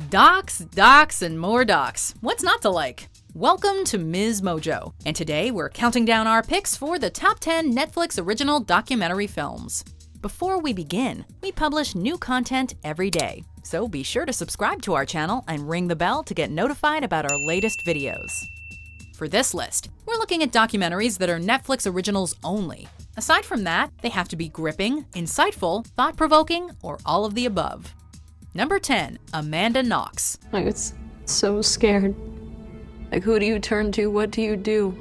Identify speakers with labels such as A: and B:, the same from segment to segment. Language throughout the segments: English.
A: Docs, docs, and more docs. What's not to like? Welcome to MsMojo, and today we're counting down our picks for the top 10 Netflix original documentary films. Before we begin, we publish new content every day, so be sure to subscribe to our channel and ring the bell to get notified about our latest videos. For this list, we're looking at documentaries that are Netflix originals only. Aside from that, they have to be gripping, insightful, thought-provoking, or all of the above. Number 10, Amanda Knox.
B: I was so scared. Like, who do you turn to? What do you do?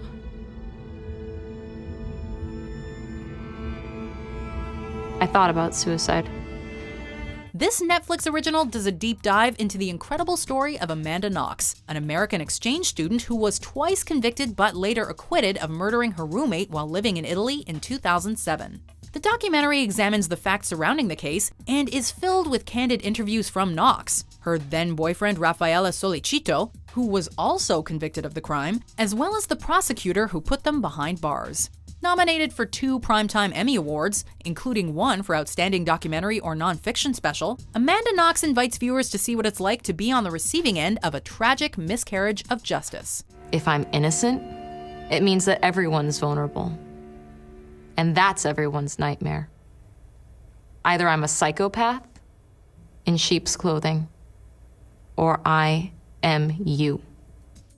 B: I thought about suicide.
A: This Netflix original does a deep dive into the incredible story of Amanda Knox, an American exchange student who was twice convicted but later acquitted of murdering her roommate while living in Italy in 2007. The documentary examines the facts surrounding the case and is filled with candid interviews from Knox, her then-boyfriend Raffaele Solicito, who was also convicted of the crime, as well as the prosecutor who put them behind bars. Nominated for 2 Primetime Emmy Awards, including one for Outstanding Documentary or Nonfiction Special, Amanda Knox invites viewers to see what it's like to be on the receiving end of a tragic miscarriage of justice.
B: If I'm innocent, it means that everyone's vulnerable. And that's everyone's nightmare. Either I'm a psychopath in sheep's clothing, or I am you.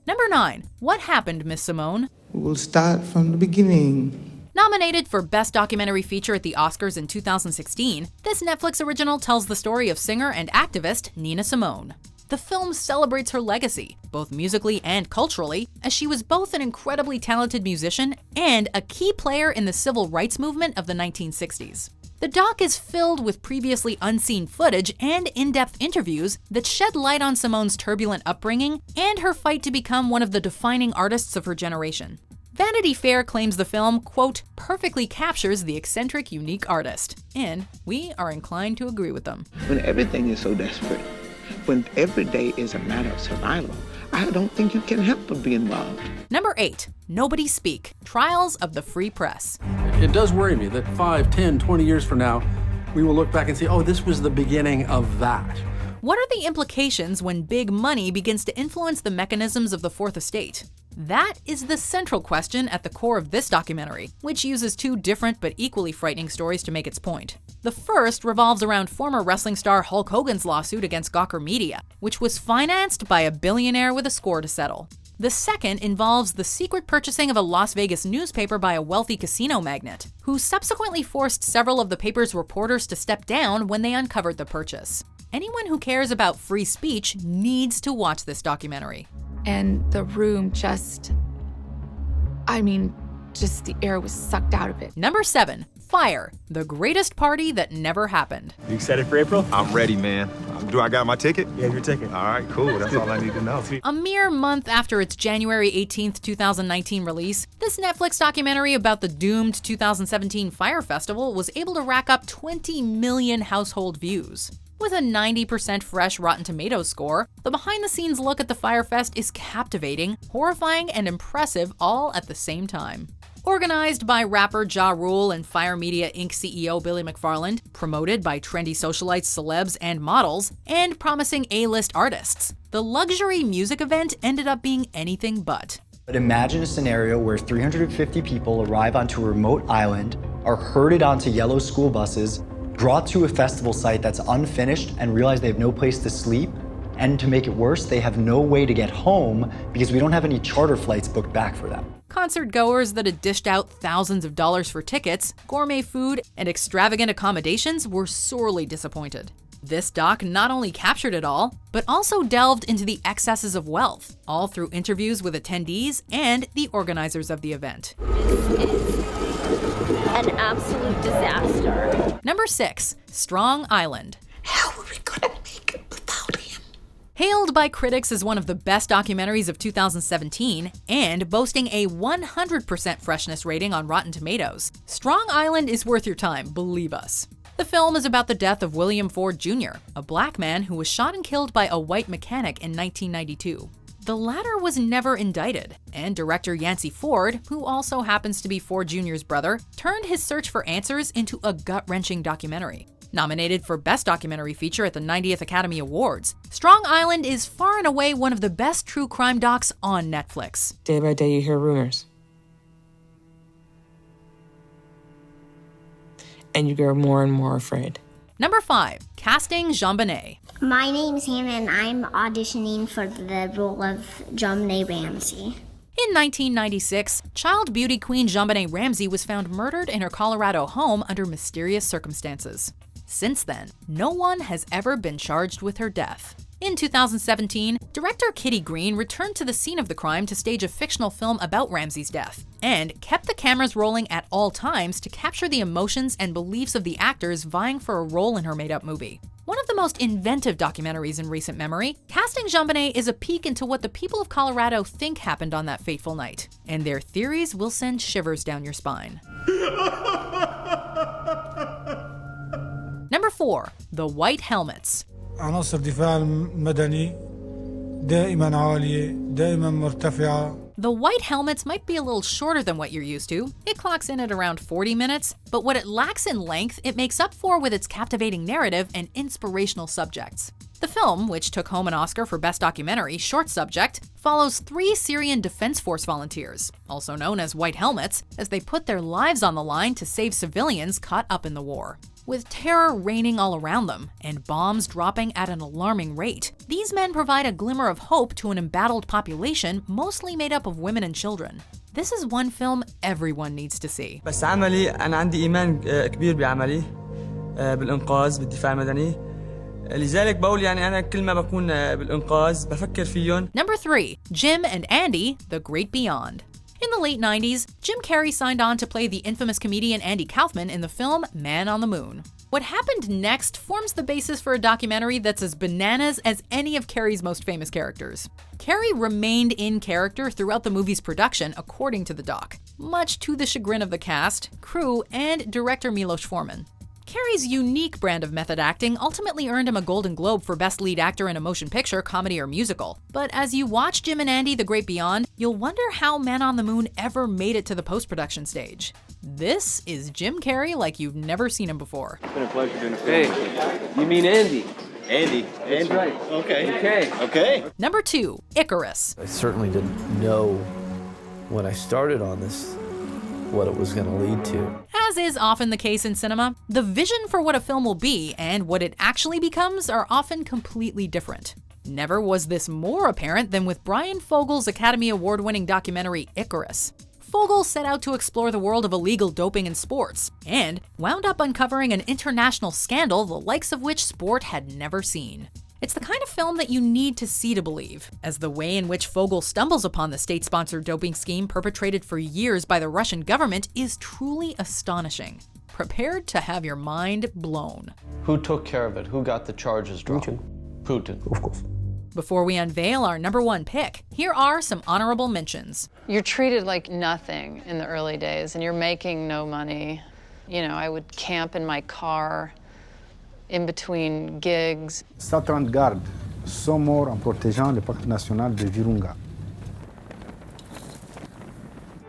A: Number 9, What Happened, Miss Simone?
C: We'll start from the beginning.
A: Nominated for Best Documentary Feature at the Oscars in 2016, this Netflix original tells the story of singer and activist Nina Simone. The film celebrates her legacy, both musically and culturally, as she was both an incredibly talented musician and a key player in the civil rights movement of the 1960s. The doc is filled with previously unseen footage and in-depth interviews that shed light on Simone's turbulent upbringing and her fight to become one of the defining artists of her generation. Vanity Fair claims the film, quote, perfectly captures the eccentric, unique artist, and we are inclined to agree with them.
D: When everything is so desperate, when every day is a matter of survival, I don't think you can help but be involved.
A: Number 8, Nobody Speak, Trials of the Free Press.
E: It does worry me that 5, 10, 20 years from now, we will look back and say, oh, this was the beginning of that.
A: What are the implications when big money begins to influence the mechanisms of the Fourth Estate? That is the central question at the core of this documentary, which uses 2 different but equally frightening stories to make its point. The first revolves around former wrestling star Hulk Hogan's lawsuit against Gawker Media, which was financed by a billionaire with a score to settle. The second involves the secret purchasing of a Las Vegas newspaper by a wealthy casino magnate, who subsequently forced several of the paper's reporters to step down when they uncovered the purchase. Anyone who cares about free speech needs to watch this documentary.
F: And the room just the air was sucked out of it.
A: Number 7, Fire, the greatest party that never happened.
G: You excited for April?
H: I'm ready, man. Do I got my ticket?
G: Yeah, your ticket.
H: All right, cool. That's all I need to know.
A: A mere month after its January 18th, 2019 release, this Netflix documentary about the doomed 2017 Fire Festival was able to rack up 20 million household views. With a 90% fresh Rotten Tomatoes score, the behind-the-scenes look at the Fyre Fest is captivating, horrifying, and impressive all at the same time. Organized by rapper Ja Rule and Fire Media Inc. CEO Billy McFarland, promoted by trendy socialites, celebs, and models, and promising A-list artists, the luxury music event ended up being anything but.
I: But imagine a scenario where 350 people arrive onto a remote island, are herded onto yellow school buses, brought to a festival site that's unfinished and realize they have no place to sleep, and to make it worse, they have no way to get home because we don't have any charter flights booked back for them.
A: Concert goers that had dished out thousands of dollars for tickets, gourmet food, and extravagant accommodations were sorely disappointed. This doc not only captured it all, but also delved into the excesses of wealth, all through interviews with attendees and the organizers of the event.
J: An absolute disaster.
A: Number 6, Strong Island.
C: How are we gonna make it without him?
A: Hailed by critics as one of the best documentaries of 2017 and boasting a 100% freshness rating on Rotten Tomatoes, Strong Island is worth your time, believe us. The film is about the death of William Ford Jr., a black man who was shot and killed by a white mechanic in 1992. The latter was never indicted, and director Yancey Ford, who also happens to be Ford Jr.'s brother, turned his search for answers into a gut-wrenching documentary. Nominated for Best Documentary Feature at the 90th Academy Awards, Strong Island is far and away one of the best true crime docs on Netflix.
G: Day by day you hear rumors. And you grow more and more afraid.
A: Number 5. Casting JonBenet.
K: My name's Hannah and I'm auditioning for the role of JonBenet Ramsey.
A: In 1996, child beauty queen JonBenet Ramsey was found murdered in her Colorado home under mysterious circumstances. Since then, no one has ever been charged with her death. In 2017, director Kitty Green returned to the scene of the crime to stage a fictional film about Ramsey's death, and kept the cameras rolling at all times to capture the emotions and beliefs of the actors vying for a role in her made-up movie. One of the most inventive documentaries in recent memory, Casting JonBenet is a peek into what the people of Colorado think happened on that fateful night, and their theories will send shivers down your spine. Number 4. The White Helmets.
L: عناصر الدفاع المدني دائما عالية دائما مرتفعة.
A: The White Helmets might be a little shorter than what you're used to. It clocks in at around 40 minutes, but what it lacks in length, it makes up for with its captivating narrative and inspirational subjects. The film, which took home an Oscar for Best Documentary Short Subject, follows 3 Syrian Defense Force volunteers, also known as White Helmets, as they put their lives on the line to save civilians caught up in the war. With terror reigning all around them and bombs dropping at an alarming rate, these men provide a glimmer of hope to an embattled population mostly made up of women and children. This is one film everyone needs to see.
M: بس عملي أنا عندي إيمان كبير بعملي بالإنقاذ بالدفاع المدني. لذلك بقول يعني أنا كل ما بكون بالإنقاذ بفكر فيهم.
A: Number 3. Jim and Andy, The Great Beyond. In the late 90s, Jim Carrey signed on to play the infamous comedian Andy Kaufman in the film Man on the Moon. What happened next forms the basis for a documentary that's as bananas as any of Carrey's most famous characters. Carrey remained in character throughout the movie's production, according to the doc, much to the chagrin of the cast, crew, and director Milos Forman. Carrey's unique brand of method acting ultimately earned him a Golden Globe for Best Lead Actor in a Motion Picture, Comedy, or Musical. But as you watch Jim and Andy, The Great Beyond, you'll wonder how Man on the Moon ever made it to the post-production stage. This is Jim Carrey like you've never seen him before.
N: It's been a pleasure doing this. Hey, you mean Andy? Andy. That's right. Okay.
A: Number 2. Icarus.
O: I certainly didn't know when I started on this what it was going to lead to.
A: As is often the case in cinema, the vision for what a film will be and what it actually becomes are often completely different. Never was this more apparent than with Brian Fogel's Academy Award-winning documentary Icarus. Fogel set out to explore the world of illegal doping in sports, and wound up uncovering an international scandal the likes of which sport had never seen. It's the kind of film that you need to see to believe, as the way in which Fogel stumbles upon the state-sponsored doping scheme perpetrated for years by the Russian government is truly astonishing. Prepared to have your mind blown.
P: Who took care of it? Who got the charges dropped? Putin.
O: Of course.
A: Before we unveil our number 1 pick, here are some honorable mentions.
Q: You're treated like nothing in the early days, and you're making no money. You know, I would camp in my car in between gigs.
R: Garde, sont morts en protégeant le parc national de Virunga.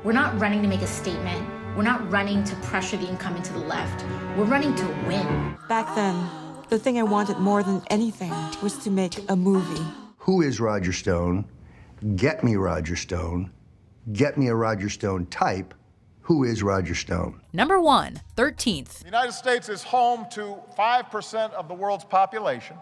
S: We're not running to make a statement. We're not running to pressure the incumbent to the left. We're running to win.
T: Back then, the thing I wanted more than anything was to make a movie.
U: Who is Roger Stone? Get me Roger Stone. Get me a Roger Stone type. Who is Roger Stone?
A: Number 1, 13th.
V: The United States is home to 5% of the world's population,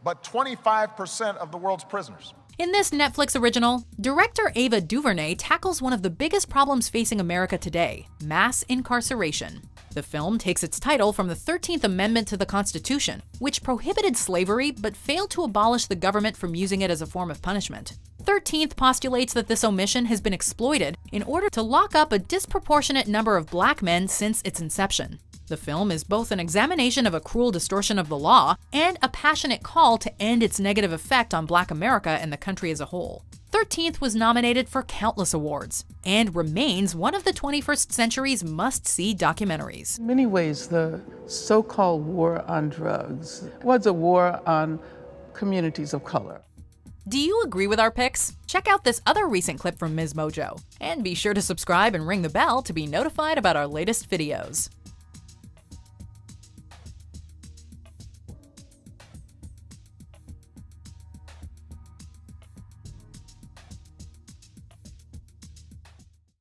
V: but 25% of the world's prisoners.
A: In this Netflix original, director Ava DuVernay tackles one of the biggest problems facing America today: mass incarceration. The film takes its title from the 13th Amendment to the Constitution, which prohibited slavery but failed to abolish the government from using it as a form of punishment. 13th postulates that this omission has been exploited in order to lock up a disproportionate number of black men since its inception. The film is both an examination of a cruel distortion of the law and a passionate call to end its negative effect on Black America and the country as a whole. 13th was nominated for countless awards and remains one of the 21st century's must-see documentaries.
W: In many ways, the so-called war on drugs was a war on communities of color.
A: Do you agree with our picks? Check out this other recent clip from MsMojo, and be sure to subscribe and ring the bell to be notified about our latest videos.